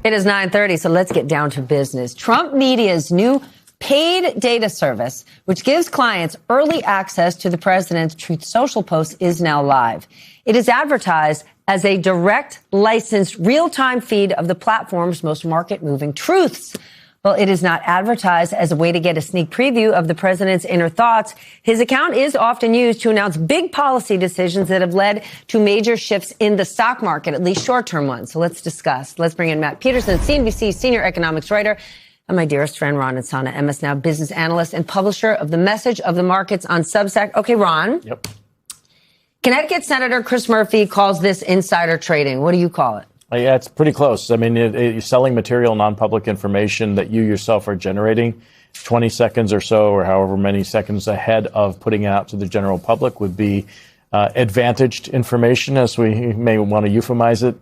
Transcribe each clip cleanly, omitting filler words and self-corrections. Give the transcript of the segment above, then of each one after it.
It is 9:30, so let's get down to business. Trump Media's new paid data service, which gives clients early access to the president's Truth Social posts, is now live. It is advertised as a direct, licensed, real-time feed of the platform's most market-moving truths. Well, it is not advertised as a way to get a sneak preview of the president's inner thoughts. His account is often used to announce big policy decisions that have led to major shifts in the stock market, at least short-term ones. So let's discuss. Let's bring in Matt Peterson, CNBC senior economics writer, and my dearest friend, Ron Insana, MS Now business analyst and publisher of The Message of the Markets on Substack. Okay, Ron. Yep. Connecticut Senator Chris Murphy calls this insider trading. What do you call it? Yeah, it's pretty close. I mean, you're selling material, non-public information that you yourself are generating 20 seconds or so, or however many seconds ahead of putting it out to the general public would be advantaged information, as we may want to euphemize it.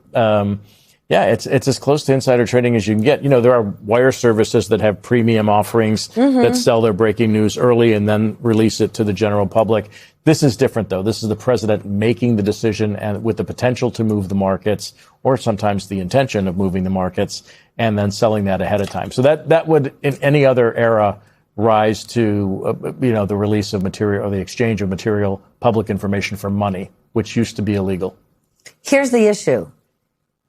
Yeah, it's as close to insider trading as you can get. You know, there are wire services that have premium offerings that sell their breaking news early and then release it to the general public. This is different, though. This is the president making the decision and with the potential to move the markets, or sometimes the intention of moving the markets, and then selling that ahead of time. So that would, in any other era, rise to, the release of material or the exchange of material, public information for money, which used to be illegal. Here's the issue.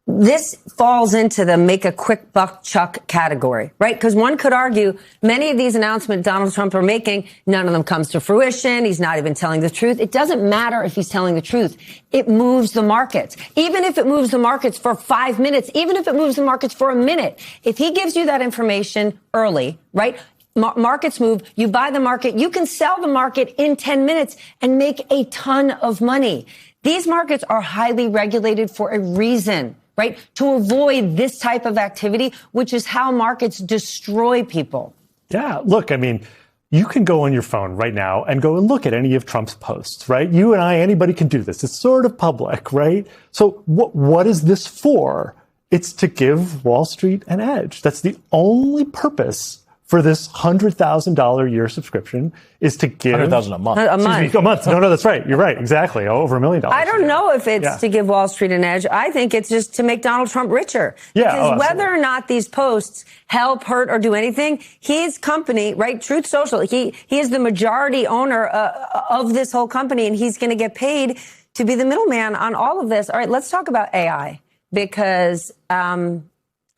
This falls into the make a quick buck chuck category, right? Because one could argue many of these announcements Donald Trump are making, none of them comes to fruition. He's not even telling the truth. It doesn't matter if he's telling the truth. It moves the markets. Even if it moves the markets for 5 minutes, even if it moves the markets for a minute, if he gives you that information early, right? Markets move, you buy the market, you can sell the market in 10 minutes and make a ton of money. These markets are highly regulated for a reason. Right? To avoid this type of activity, which is how markets destroy people. Yeah, look, I mean, you can go on your phone right now and go and look at any of Trump's posts, right? You and I, anybody can do this. It's sort of public, right? So what is this for? It's to give Wall Street an edge. That's the only purpose for this $100,000 a year subscription, is to give $100,000 a month. A month. No, that's right. You're right. Exactly. Over $1 million. I don't know if it's to give Wall Street an edge. I think it's just to make Donald Trump richer. Yeah. Because whether or not these posts help, hurt, or do anything, his company, right, Truth Social, he is the majority owner of this whole company, and he's going to get paid to be the middleman on all of this. All right, let's talk about AI, because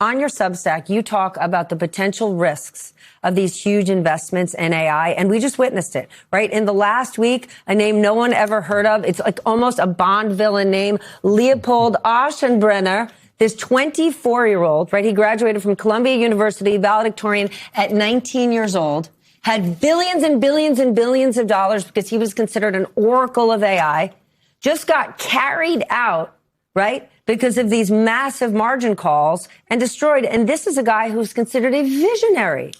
on your Substack, you talk about the potential risks of these huge investments in AI, and we just witnessed it, right? In the last week, a name no one ever heard of, it's like almost a Bond villain name, Leopold Aschenbrenner, this 24-year-old, right? He graduated from Columbia University, valedictorian at 19 years old, had billions and billions and billions of dollars because he was considered an oracle of AI, just got carried out, right? Because of these massive margin calls and destroyed. And this is a guy who's considered a visionary.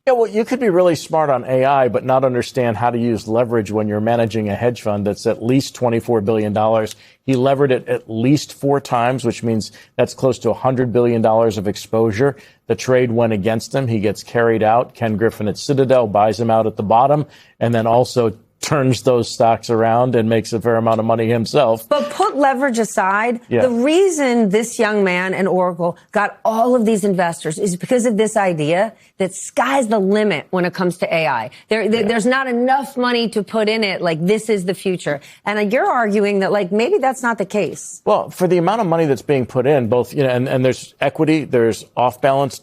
Yeah, well, you could be really smart on AI, but not understand how to use leverage when you're managing a hedge fund that's at least $24 billion. He levered it at least 4 times, which means that's close to $100 billion of exposure. The trade went against him. He gets carried out. Ken Griffin at Citadel buys him out at the bottom, and then also turns those stocks around and makes a fair amount of money himself. But put leverage aside, the reason this young man and Oracle got all of these investors is because of this idea that sky's the limit when it comes to AI. There's not enough money to put in it, like this is the future. And you're arguing that like maybe that's not the case. Well, for the amount of money that's being put in, both, and there's equity, there's off-balance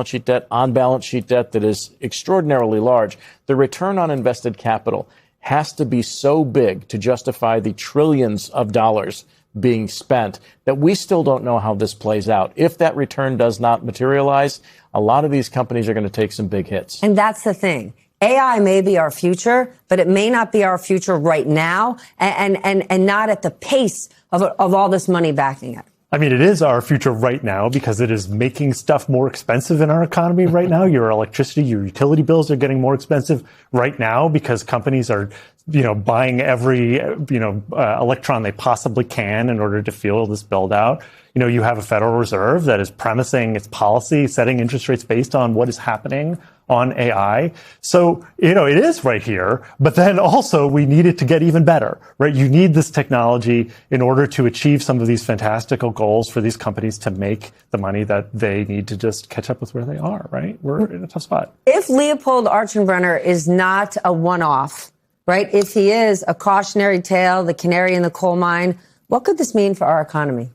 sheet debt, on-balance sheet debt that is extraordinarily large. The return on invested capital has to be so big to justify the trillions of dollars being spent that we still don't know how this plays out. If that return does not materialize, a lot of these companies are going to take some big hits. And that's the thing. AI may be our future, but it may not be our future right now and not at the pace of all this money backing it. I mean, it is our future right now because it is making stuff more expensive in our economy right now. Your electricity, your utility bills are getting more expensive right now because companies are, buying every, electron they possibly can in order to fuel this build out. You have a Federal Reserve that is premising its policy, setting interest rates based on what is happening on AI. So, it is right here, but then also we need it to get even better, right? You need this technology in order to achieve some of these fantastical goals for these companies to make the money that they need to just catch up with where they are, right? We're in a tough spot. If Leopold Archenbrenner is not a one-off, right? If he is a cautionary tale, the canary in the coal mine, what could this mean for our economy?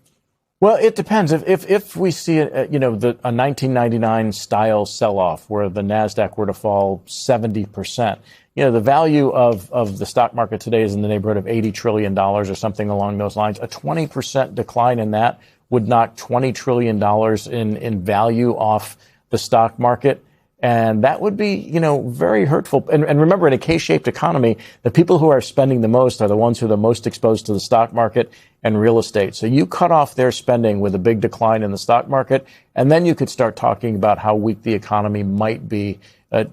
Well, it depends. If we see a 1999 style sell-off where the Nasdaq were to fall 70%, the value of the stock market today is in the neighborhood of $80 trillion or something along those lines. A 20% decline in that would knock $20 trillion in value off the stock market. And that would be, very hurtful. And remember, in a K-shaped economy, the people who are spending the most are the ones who are the most exposed to the stock market and real estate. So you cut off their spending with a big decline in the stock market, and then you could start talking about how weak the economy might be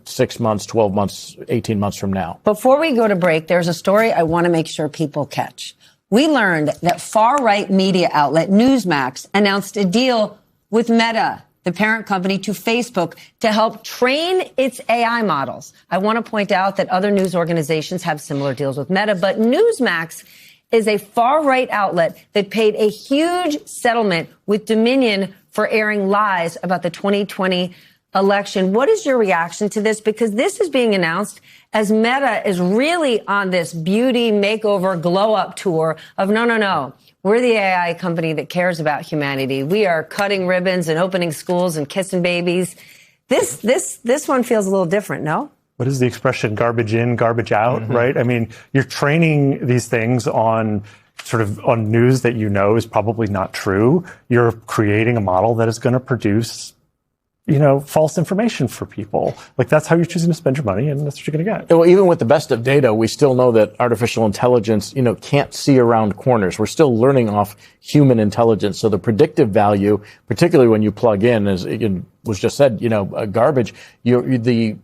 6 months, 12 months, 18 months from now. Before we go to break, there's a story I want to make sure people catch. We learned that far-right media outlet Newsmax announced a deal with Meta, the parent company to Facebook, to help train its AI models. I want to point out that other news organizations have similar deals with Meta, but Newsmax is a far-right outlet that paid a huge settlement with Dominion for airing lies about the 2020 election. What is your reaction to this? Because this is being announced as Meta is really on this beauty makeover glow-up tour of no. We're the AI company that cares about humanity. We are cutting ribbons and opening schools and kissing babies. This one feels a little different, no? What is the expression? Garbage in, garbage out, right? I mean, you're training these things on news that is probably not true. You're creating a model that is going to produce false information for people. Like, that's how you're choosing to spend your money, and that's what you're going to get. Well, even with the best of data, we still know that artificial intelligence, can't see around corners. We're still learning off human intelligence. So the predictive value, particularly when you plug in, as it was just said, garbage, the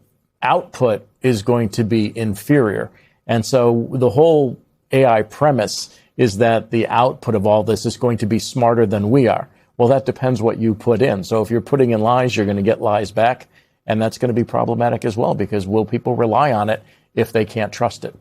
output is going to be inferior. And so the whole AI premise is that the output of all this is going to be smarter than we are. Well, that depends what you put in. So if you're putting in lies, you're going to get lies back. And that's going to be problematic as well, because will people rely on it if they can't trust it?